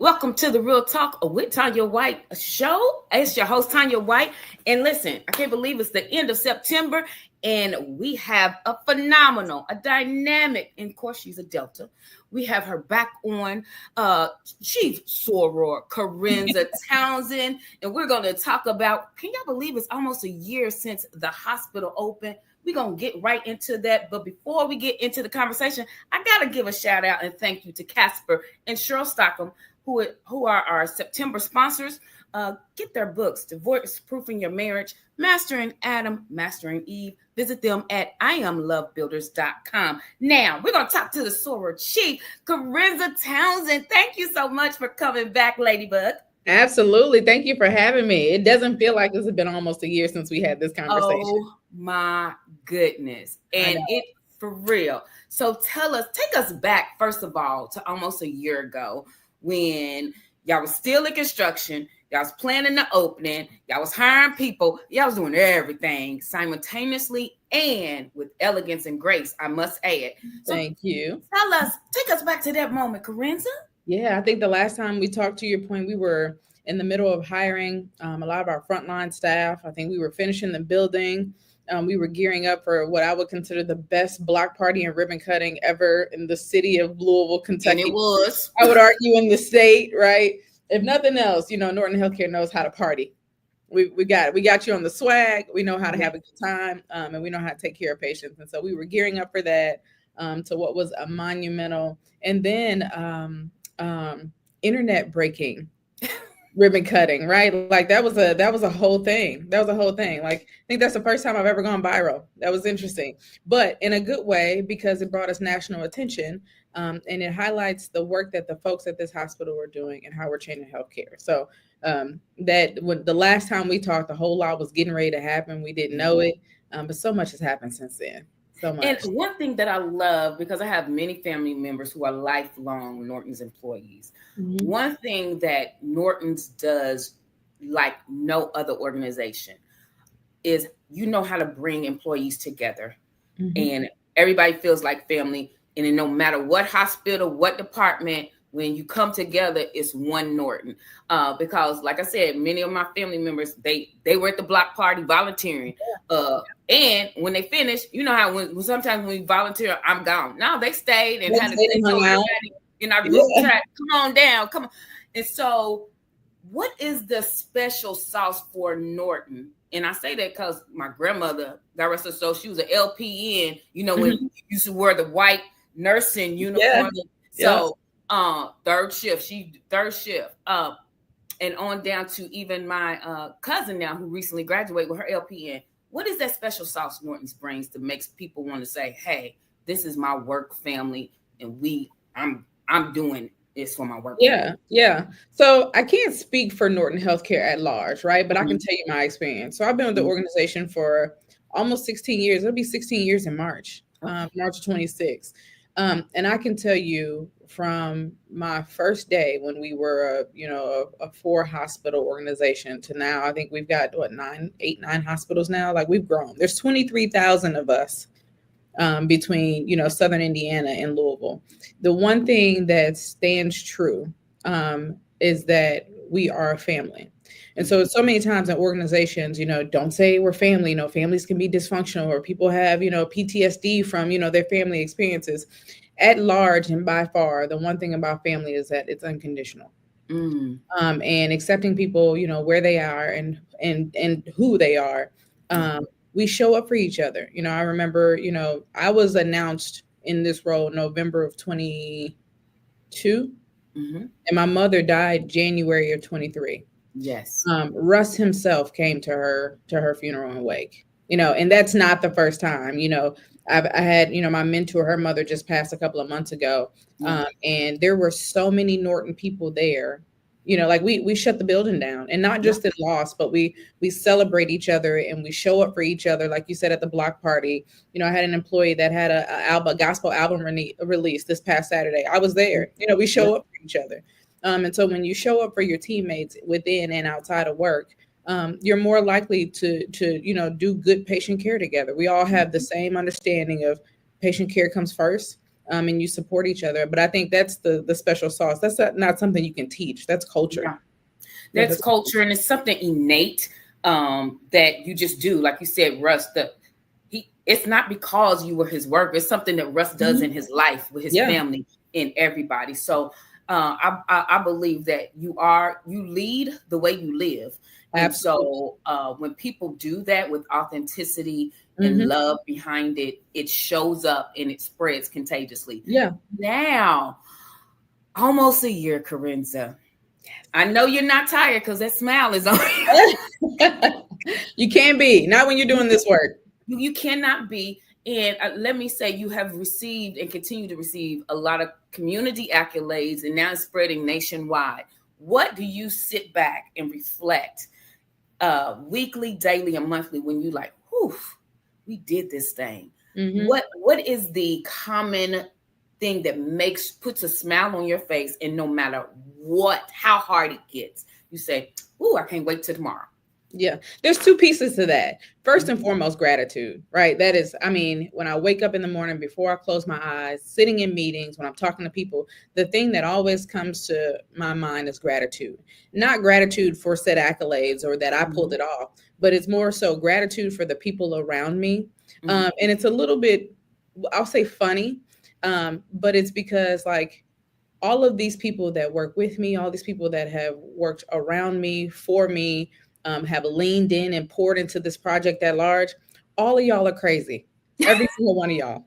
Welcome to the Real Talk with Tanya White show. It's your host, Tanya White. And listen, I can't believe it's the end of September and we have a phenomenal, a dynamic, and of course, she's a Delta. We have her back on, Chief Soror, Corenza Townsend. And we're going to talk about, can y'all believe it's almost a year since the hospital opened? We're going to get right into that. But before we get into the conversation, I got to give a shout out and thank you to Casper and Cheryl Stockham, who are our September sponsors. Get their books, Divorce Proofing Your Marriage, Mastering Adam, Mastering Eve. Visit them at IamLoveBuilders.com. Now, we're going to talk to the Soror Chief, Corenza Townsend. Thank you so much for coming back, Ladybug. Absolutely. Thank you for having me. It doesn't feel like this has been almost a year since we had this conversation. Oh, my goodness. And it for real. So take us back, first of all, to almost a year ago when y'all was still in construction, y'all was planning the opening, y'all was hiring people, y'all was doing everything simultaneously and with elegance and grace, I must add. So thank you. Take us back to that moment, Corenza. Yeah, I think the last time we talked, to your point, we were in the middle of hiring a lot of our frontline staff. I think we were finishing the building. We were gearing up for what I would consider the best block party and ribbon cutting ever in the city of Louisville, Kentucky. And it was. I would argue in the state, right? If nothing else, Norton Healthcare knows how to party. We got you on the swag. We know how to have a good time, and we know how to take care of patients. And so we were gearing up for that, to what was a monumental, and then internet breaking ribbon cutting, right? Like that was a whole thing. Like, I think that's the first time I've ever gone viral. That was interesting, but in a good way, because it brought us national attention, and it highlights the work that the folks at this hospital were doing and how we're changing healthcare. So that when the last time we talked, a whole lot was getting ready to happen. We didn't know it, but so much has happened since then. So much. And one thing that I love, because I have many family members who are lifelong Norton's employees. Mm-hmm. One thing that Norton's does like no other organization is how to bring employees together. Mm-hmm. And everybody feels like family. And then no matter what hospital, what department, when you come together, it's one Norton. Because like I said, many of my family members, they were at the block party volunteering. And when they finish, you know how when sometimes when we volunteer, I'm gone. No, they stayed and had to say to everybody in our group chat, come on down, come on. And so what is the special sauce for Norton? And I say that because my grandmother, God rest her soul, she was an LPN, when you used to wear the white nursing uniform. Yeah. So third shift. And on down to even my cousin now who recently graduated with her LPN. What is that special sauce Norton's brings that makes people want to say, hey, this is my work family and I'm doing this for my work family? Yeah. So I can't speak for Norton Healthcare at large, right? But I can tell you my experience. So I've been with the organization for almost 16 years. It'll be 16 years in March, March 26th. And I can tell you from my first day when we were, a 4-hospital organization to now, I think we've got 9 hospitals now. Like we've grown. There's 23,000 of us between, Southern Indiana and Louisville. The one thing that stands true is that we are a family. And so many times in organizations, don't say we're family. Families can be dysfunctional or people have, PTSD from, their family experiences. At large and by far, the one thing about family is that it's unconditional. And accepting people, where they are and who they are. We show up for each other. I remember, I was announced in this role November of 22, and my mother died January of 23. Yes. Russ himself came to her funeral and wake, and that's not the first time, I had, my mentor, her mother just passed a couple of months ago. And there were so many Norton people there, like we shut the building down, and not just in loss, but we celebrate each other and we show up for each other. Like you said, at the block party, I had an employee that had a gospel album release this past Saturday. I was there, we show up for each other. And so when you show up for your teammates within and outside of work, you're more likely to do good patient care together. We all have the same understanding of patient care comes first. and you support each other. But I think that's the special sauce. That's not something you can teach. That's culture. Yeah. That's culture, and it's something innate that you just do. Like you said, Russ, it's not because you were his work. It's something that Russ does in his life with his family and everybody. So I believe that you lead the way you live. And so when people do that with authenticity and love behind it, it shows up and it spreads contagiously. Yeah. Now, almost a year, Corenza. I know you're not tired because that smile is on you. You can't be. Not when you're doing this work. You cannot be. And let me say, you have received and continue to receive a lot of community accolades, and now it's spreading nationwide. What do you sit back and reflect weekly, daily, and monthly when you like, whew, we did this thing? What is the common thing that puts a smile on your face, and no matter how hard it gets, you say, "Ooh, I can't wait till tomorrow." Yeah, there's two pieces to that. First and foremost, gratitude, right? That is, I mean, when I wake up in the morning, before I close my eyes, sitting in meetings, when I'm talking to people, the thing that always comes to my mind is gratitude. Not gratitude for said accolades or that I pulled it off, but it's more so gratitude for the people around me. And it's a little bit, I'll say funny, but it's because like all of these people that work with me, all these people that have worked around me, for me, have leaned in and poured into this project at large. All of y'all are crazy. Every single one of y'all.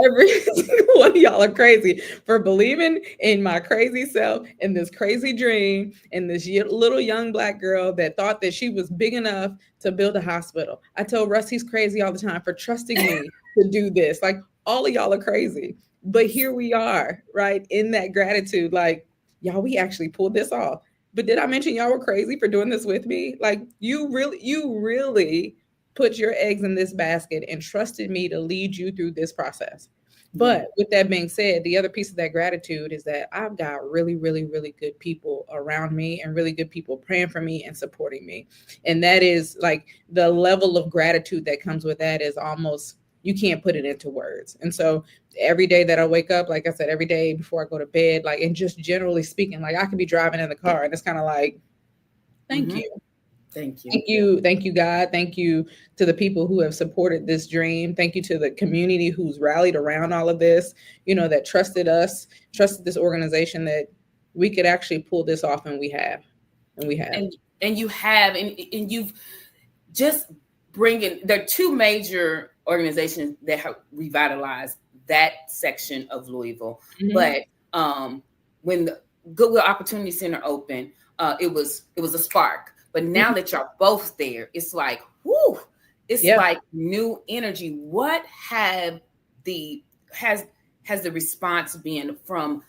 Every single one of y'all are crazy for believing in my crazy self and this crazy dream and this little young Black girl that thought that she was big enough to build a hospital. I tell Russ he's crazy all the time for trusting me to do this. Like all of y'all are crazy. But here we are, right? In that gratitude, like, y'all, we actually pulled this off. But did I mention y'all were crazy for doing this with me? Like you really put your eggs in this basket and trusted me to lead you through this process. But with that being said, the other piece of that gratitude is that I've got really, really, really good people around me and really good people praying for me and supporting me. And that is like the level of gratitude that comes with that is almost, you can't put it into words. And so every day that I wake up, like I said, every day before I go to bed, like, and just generally speaking, like I could be driving in the car and it's kind of like, thank you. Thank you. Thank you. Thank you, God. Thank you to the people who have supported this dream. Thank you to the community who's rallied around all of this, that trusted us, trusted this organization that we could actually pull this off. And we have. And you have, and you've just there are two major organizations that have revitalized that section of Louisville. But when the Goodwill Opportunity Center opened, it was a spark. But now that y'all both there, it's like, whoo, it's like new energy. What has the response been from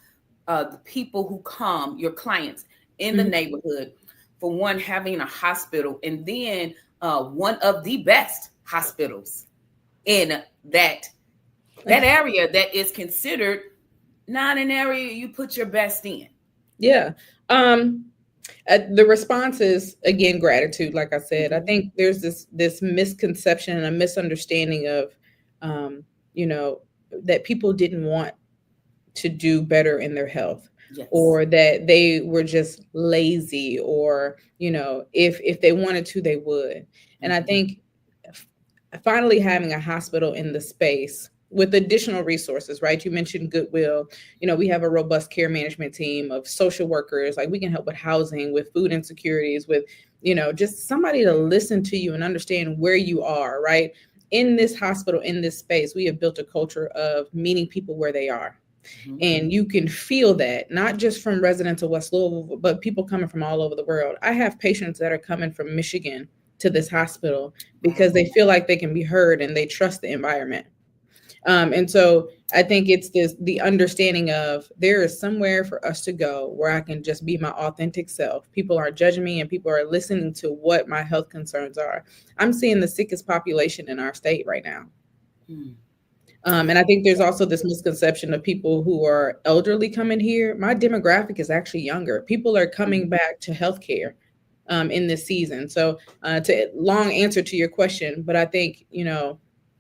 the people who come, your clients in the neighborhood, for one, having a hospital, and then one of the best hospitals in that area that is considered not an area you put your best in? Yeah. The response is, again, gratitude. Like I said, I think there's this misconception and a misunderstanding of, that people didn't want to do better in their health, or that they were just lazy, or, if they wanted to, they would. And I think finally having a hospital in the space with additional resources, right? You mentioned Goodwill. We have a robust care management team of social workers. Like we can help with housing, with food insecurities, with, just somebody to listen to you and understand where you are, right? In this hospital, in this space, we have built a culture of meeting people where they are. And you can feel that, not just from residents of West Louisville, but people coming from all over the world. I have patients that are coming from Michigan to this hospital because they feel like they can be heard and they trust the environment. And so I think it's the understanding of there is somewhere for us to go where I can just be my authentic self. People aren't judging me and people are listening to what my health concerns are. I'm seeing the sickest population in our state right now. And I think there's also this misconception of people who are elderly coming here. My demographic is actually younger. People are coming back to healthcare in this season. So long answer to your question, but I think,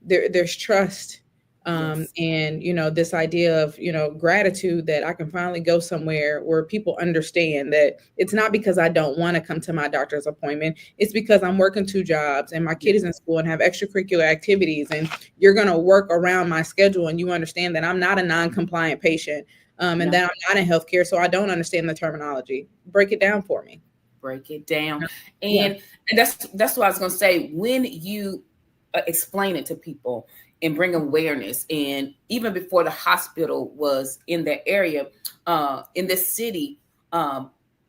there's trust Yes. And, this idea of, gratitude that I can finally go somewhere where people understand that it's not because I don't want to come to my doctor's appointment. It's because I'm working 2 jobs and my kid is in school and have extracurricular activities, and you're going to work around my schedule. And you understand that I'm not a non-compliant patient, and No. that I'm not in healthcare. So I don't understand the terminology. Break it down for me. Break it down. Yeah. And that's what I was going to say. When you explain it to people and bring awareness, and even before the hospital was in that area, in this city,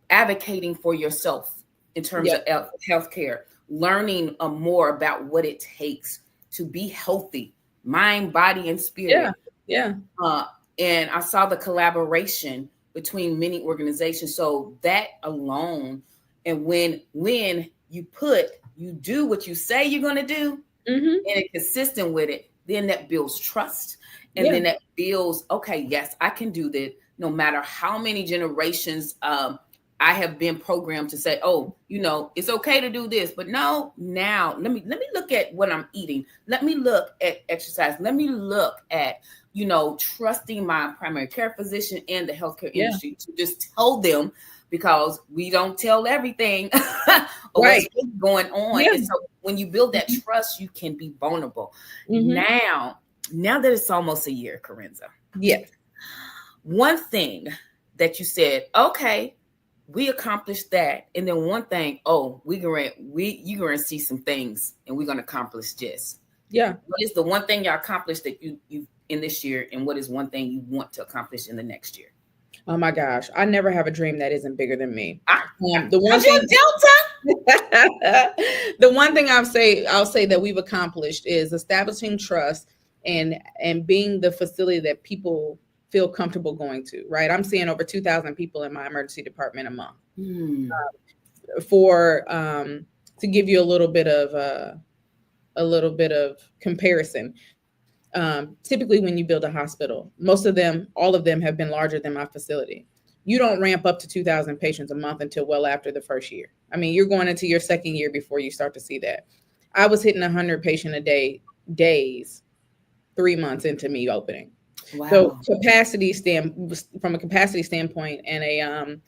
advocating for yourself in terms Yep. of healthcare, learning more about what it takes to be healthy, mind, body, and spirit. Yeah. And I saw the collaboration between many organizations. So that alone, and when you do what you say you're going to do, Mm-hmm. and it's consistent with it, then that builds trust. And Yeah. then that builds, okay, yes, I can do this no matter how many generations I have been programmed to say, oh, it's okay to do this. But no, now let me look at what I'm eating. Let me look at exercise. Let me look at, trusting my primary care physician and the healthcare industry to just tell them, because we don't tell everything or Right. what's going on. Yeah. And so when you build that trust, you can be vulnerable. Mm-hmm. Now that it's almost a year, Corenza. Yes. One thing that you said, okay, we accomplished that. And then one thing, you're going to see some things and we're going to accomplish this. Yeah. What is the one thing you accomplished that you in this year? And what is one thing you want to accomplish in the next year? Oh my gosh. I never have a dream that isn't bigger than me. The one thing, Delta. The one thing I'll say that we've accomplished is establishing trust and being the facility that people feel comfortable going to, right? I'm seeing over 2,000 people in my emergency department a month. To give you a little bit of comparison, typically when you build a hospital, all of them have been larger than my facility. You don't ramp up to 2,000 patients a month until well after the first year. I mean, you're going into your second year before you start to see that. I was hitting 100 patient a day days 3 months into me opening. Wow. So from a capacity standpoint, and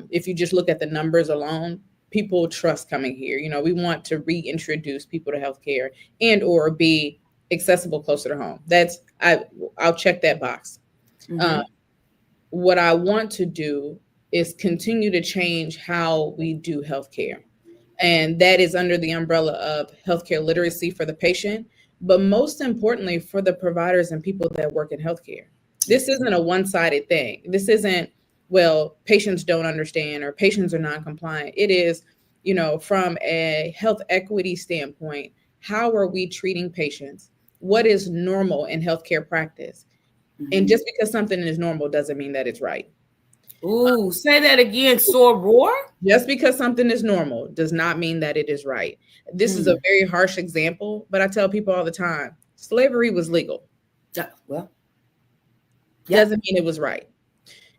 if you just look at the numbers alone, people trust coming here. We want to reintroduce people to healthcare and or be accessible closer to home. I'll check that box. Mm-hmm. What I want to do is continue to change how we do healthcare. And that is under the umbrella of healthcare literacy for the patient, but most importantly for the providers and people that work in healthcare. This isn't a one-sided thing. This isn't, well, patients don't understand or patients are non-compliant. It is, from a health equity standpoint, how are we treating patients? What is normal in healthcare practice? Mm-hmm. And just because something is normal doesn't mean that it's right. Ooh, say that again, Soror. Just because something is normal does not mean that it is right. This is a very harsh example, but I tell people all the time, slavery was legal. Doesn't mean it was right.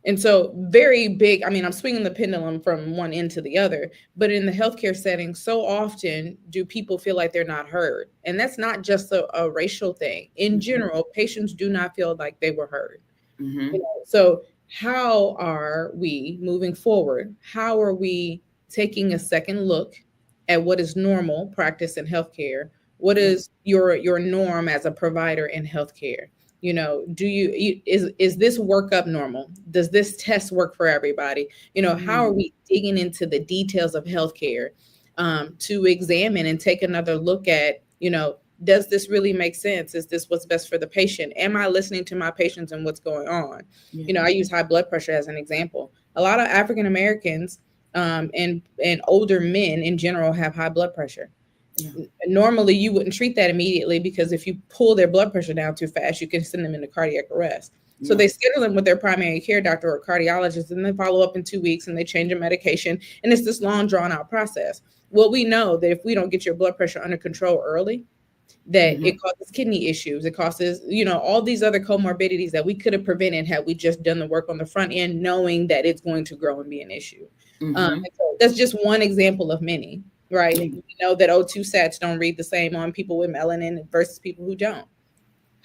And so very big, I'm swinging the pendulum from one end to the other, but in the healthcare setting, so often do people feel like they're not heard. And that's not just a racial thing. In general, patients do not feel like they were heard. Mm-hmm. So how are we moving forward? How are we taking a second look at what is normal practice in healthcare? What is your norm as a provider in healthcare? Is this workup normal? Does this test work for everybody? How are we digging into the details of healthcare to examine and take another look at, does this really make sense? Is this what's best for the patient? Am I listening to my patients and what's going on? I use high blood pressure as an example. A lot of African Americans and older men in general have high blood pressure. Normally, you wouldn't treat that immediately because if you pull their blood pressure down too fast, you can send them into cardiac arrest. So they schedule them with their primary care doctor or cardiologist, and they follow up in 2 weeks and they change a medication. And it's this long, drawn out process. Well, we know that if we don't get your blood pressure under control early, that it causes kidney issues. It causes, all these other comorbidities that we could have prevented had we just done the work on the front end, knowing that it's going to grow and be an issue. So that's just one example of many. Right. We know that O2 sats don't read the same on people with melanin versus people who don't.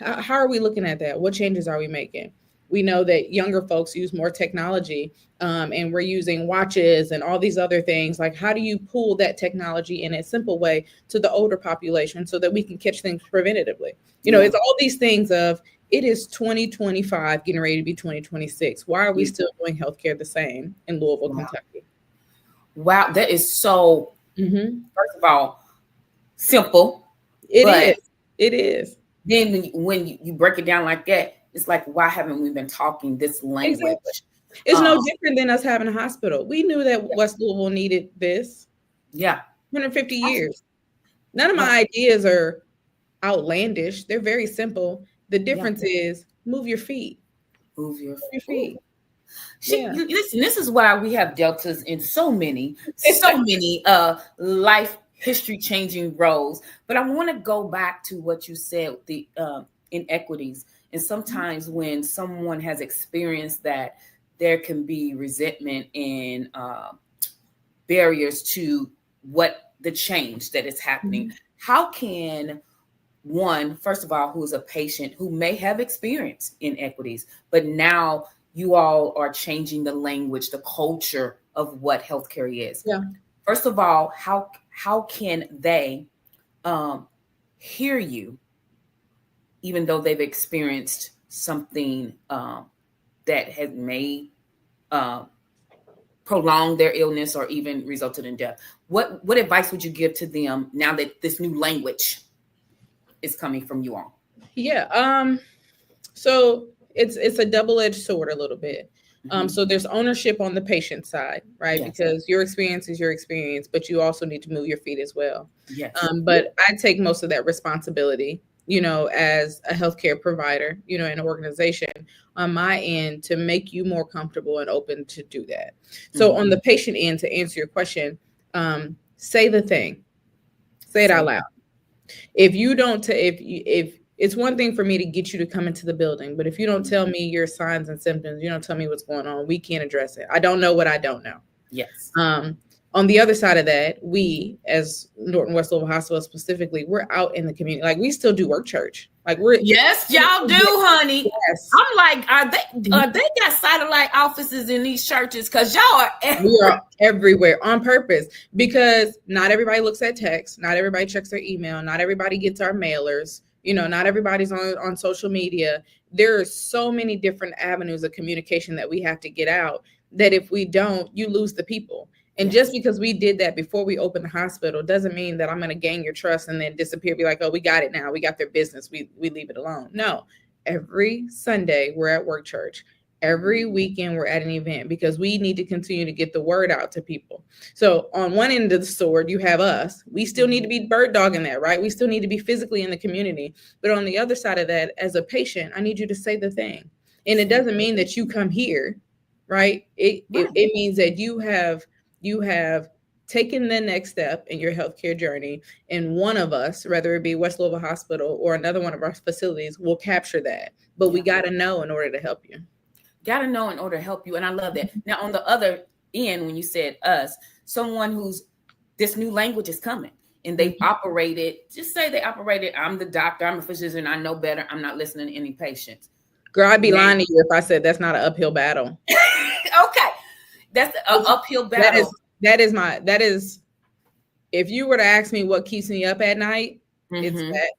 How are we looking at that? What changes are we making? We know that younger folks use more technology, and we're using watches and all these other things. Like, how do you pull that technology in a simple way to the older population so that we can catch things preventatively? It's all these things of, it is 2025 getting ready to be 2026. Why are we still doing healthcare the same in Louisville, Kentucky? Wow, that is so, first of all, simple. It is. Then when you break it down like that, it's like, why haven't we been talking this language? Exactly. It's no different than us having a hospital. We knew that West Louisville needed this. Yeah. 150 years. None of my ideas are outlandish. They're very simple. The difference is move your feet. Move your feet. Listen, this is why we have deltas in so many life history changing roles. But I want to go back to what you said, the inequities. And sometimes when someone has experienced that, there can be resentment and barriers to what the change that is happening. How can one, first of all, who is a patient who may have experienced inequities, but now you all are changing the language, the culture of what healthcare is. Yeah. First of all, how can they hear you, even though they've experienced something that has may prolong their illness or even resulted in death? What advice would you give to them now that this new language is coming from you all? Yeah. So it's a double-edged sword a little bit. So there's ownership on the patient side, right? Yes. Because your experience is your experience, but you also need to move your feet as well. Yes. But I take most of that responsibility, as a healthcare provider, in an organization on my end to make you more comfortable and open to do that. So on the patient end, to answer your question, say the thing, say it out loud. If you don't, if it's one thing for me to get you to come into the building, but if you don't tell me your signs and symptoms, you don't tell me what's going on, we can't address it. I don't know what I don't know. Yes. On the other side of that, we, as Norton West Louisville Hospital specifically, we're out in the community. Like, we still do work church. Like, yes, y'all do, honey. Yes. I'm like, are they got satellite offices in these churches? Because y'all are everywhere. We are everywhere on purpose, because not everybody looks at text, not everybody checks their email, not everybody gets our mailers. Not everybody's on social media. There are so many different avenues of communication that we have to get out, that if we don't, you lose the people. And just because we did that before we opened the hospital doesn't mean that I'm going to gain your trust and then disappear, be like, oh, we got it now. We got their business. We leave it alone. No, every Sunday we're at work church. Every weekend we're at an event, because we need to continue to get the word out to people. So on one end of the sword, you have us. We still need to be bird dogging that, right? We still need to be physically in the community. But on the other side of that, as a patient, I need you to say the thing. And it doesn't mean that you come here, right? It means that you have taken the next step in your healthcare journey. And one of us, whether it be West Louisville Hospital or another one of our facilities, will capture that. But we got to know in order to help you. Got to know in order to help you. And I love that. Now, on the other end, when you said us, someone who's, this new language is coming and they've operated, just say they operated, I'm the doctor, I'm a physician, I know better, I'm not listening to any patients. Girl, I'd be lying to you if I said that's not an uphill battle. Okay. That's an uphill battle. That is, if you were to ask me what keeps me up at night, it's that.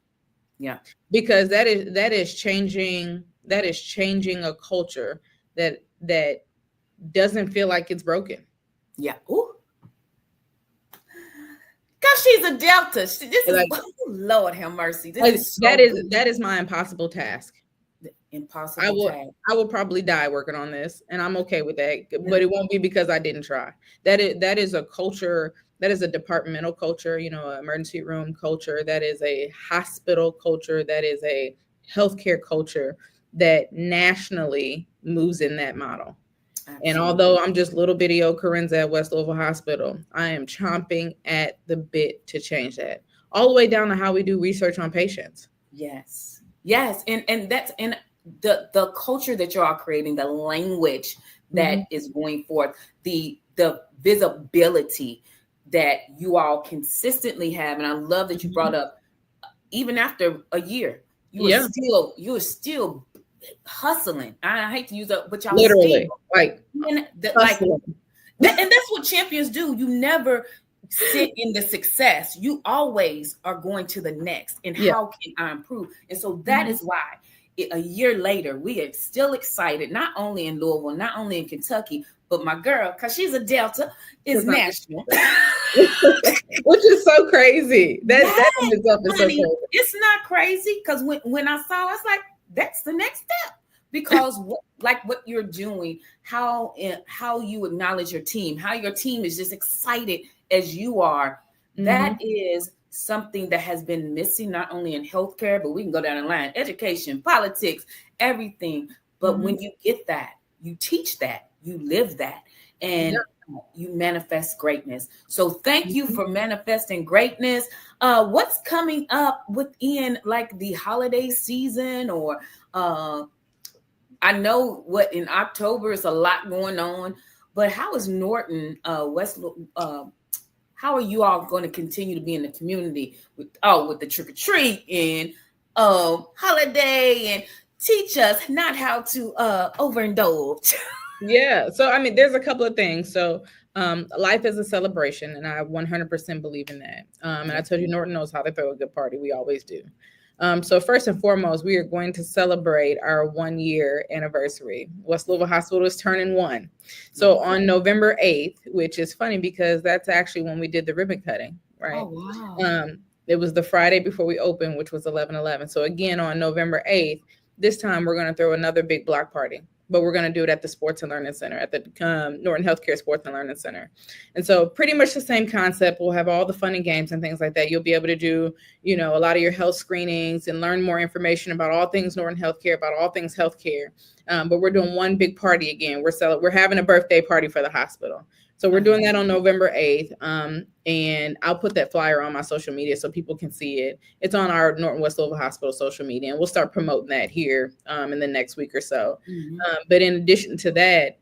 Yeah. Because that is changing a culture that doesn't feel like it's broken. Yeah. Ooh. Because she's a Delta. This is like, Lord have mercy. That is my impossible task. Impossible task. I will probably die working on this, and I'm okay with that. But it won't be because I didn't try. That is a culture. That is a departmental culture. An emergency room culture. That is a hospital culture. That is a healthcare culture that nationally moves in that model. Absolutely. And although I'm just little bitty old Corenza at West Louisville Hospital, I am chomping at the bit to change that, all the way down to how we do research on patients. Yes. And that's in the culture that you are creating, the language that is going forth, the visibility that you all consistently have. And I love that you brought up, even after a year, You were still hustling. I hate to use that, but y'all literally still, like and that's what champions do. You never sit in the success. You always are going to the next. And how can I improve? And so that is why a year later, we are still excited, not only in Louisville, not only in Kentucky, but my girl, because she's a Delta, is national. Which is so crazy. That in itself is so crazy. It's not crazy, because when I saw, I was like, that's the next step. Because what you're doing, how you acknowledge your team, how your team is just excited as you are, that is something that has been missing, not only in healthcare, but we can go down the line, education, politics, everything. But when you get that, you teach that, you live that, and you manifest greatness. So thank you for manifesting greatness. What's coming up within like the holiday season, or I know what in October is a lot going on, but how is Norton how are you all going to continue to be in the community with the trick or treat and holiday, and teach us not how to overindulge? Yeah. So, I mean, there's a couple of things. So, life is a celebration, and I 100% believe in that. And I told you, Norton knows how to throw a good party. We always do. So first and foremost, we are going to celebrate our 1 year anniversary. West Louisville Hospital is turning 1. So on November 8th, which is funny because that's actually when we did the ribbon cutting, right? Oh, wow. It was the Friday before we opened, which was 11/11. So again, on November 8th, this time we're going to throw another big block party, but we're going to do it at the Sports and Learning Center, at the Norton Healthcare Sports and Learning Center. And so pretty much the same concept. We'll have all the fun and games and things like that. You'll be able to do, a lot of your health screenings and learn more information about all things Norton Healthcare, about all things healthcare. But we're doing one big party again. We're having a birthday party for the hospital. So we're doing that on November 8th. And I'll put that flyer on my social media so people can see it. It's on our Norton West Louisville Hospital social media, and we'll start promoting that here in the next week or so. But in addition to that,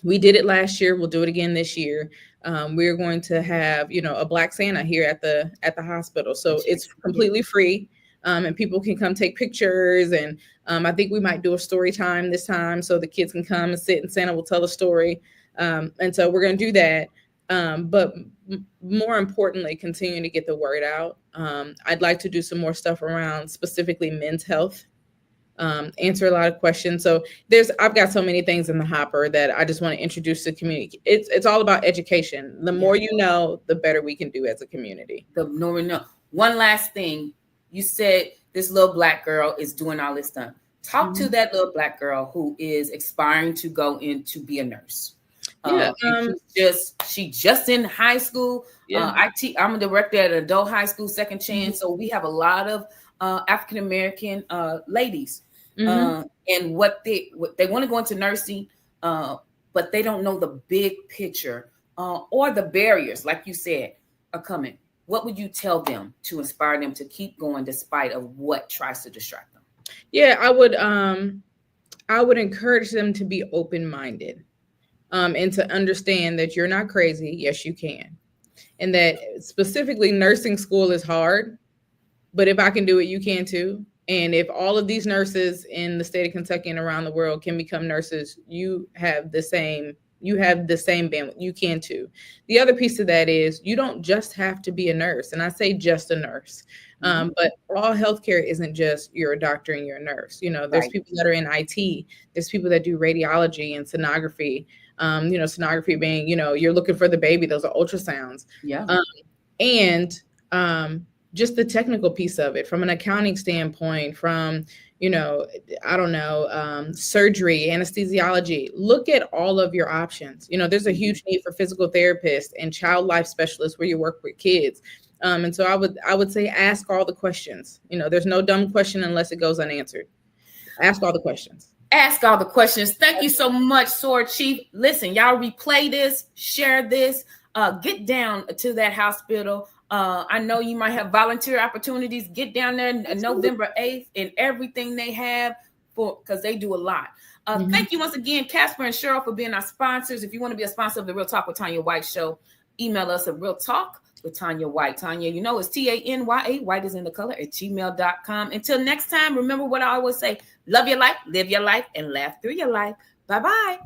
we did it last year. We'll do it again this year. We're going to have, a Black Santa here at the hospital. So it's completely free. And people can come take pictures. And I think we might do a story time this time so the kids can come and sit and Santa will tell a story. And so we're going to do that. But more importantly, continue to get the word out. I'd like to do some more stuff around specifically men's health, answer a lot of questions. So I've got so many things in the hopper that I just want to introduce to the community. It's all about education. The more you know, the better we can do as a community. The more we know. One last thing. You said this little Black girl is doing all this stuff. Talk to that little Black girl who is aspiring to go in to be a nurse. She just in high school. I'm a director at adult high school, Second Chance. So we have a lot of African American ladies, and what they want to go into nursing, but they don't know the big picture or the barriers, like you said, are coming. What would you tell them to inspire them to keep going despite of what tries to distract them? Yeah, I would encourage them to be open-minded. And to understand that you're not crazy. Yes, you can. And that specifically nursing school is hard, but if I can do it, you can too. And if all of these nurses in the state of Kentucky and around the world can become nurses, you have the same bandwidth. You can too. The other piece of that is you don't just have to be a nurse. And I say just a nurse. But all healthcare isn't just you're a doctor and you're a nurse. There's people that are in IT. There's people that do radiology and sonography. Sonography being, you're looking for the baby. Those are ultrasounds. Yeah. And just the technical piece of it from an accounting standpoint, from, surgery, anesthesiology. Look at all of your options. There's a huge need for physical therapists and child life specialists where you work with kids. And so I would say ask all the questions. There's no dumb question unless it goes unanswered. Ask all the questions. Ask all the questions. Thank you so much, Soror Chief. Listen, y'all replay this, share this, get down to that hospital. I know you might have volunteer opportunities. Get down there November 8th and everything they have because they do a lot. Thank you once again, Casper and Cheryl, for being our sponsors. If you want to be a sponsor of the Real Talk with Tanya White show, email us at realtalk with Tanya White. Tanya, you know, it's Tanya. White is in the color at gmail.com. Until next time, remember what I always say: love your life, live your life, and laugh through your life. Bye-bye.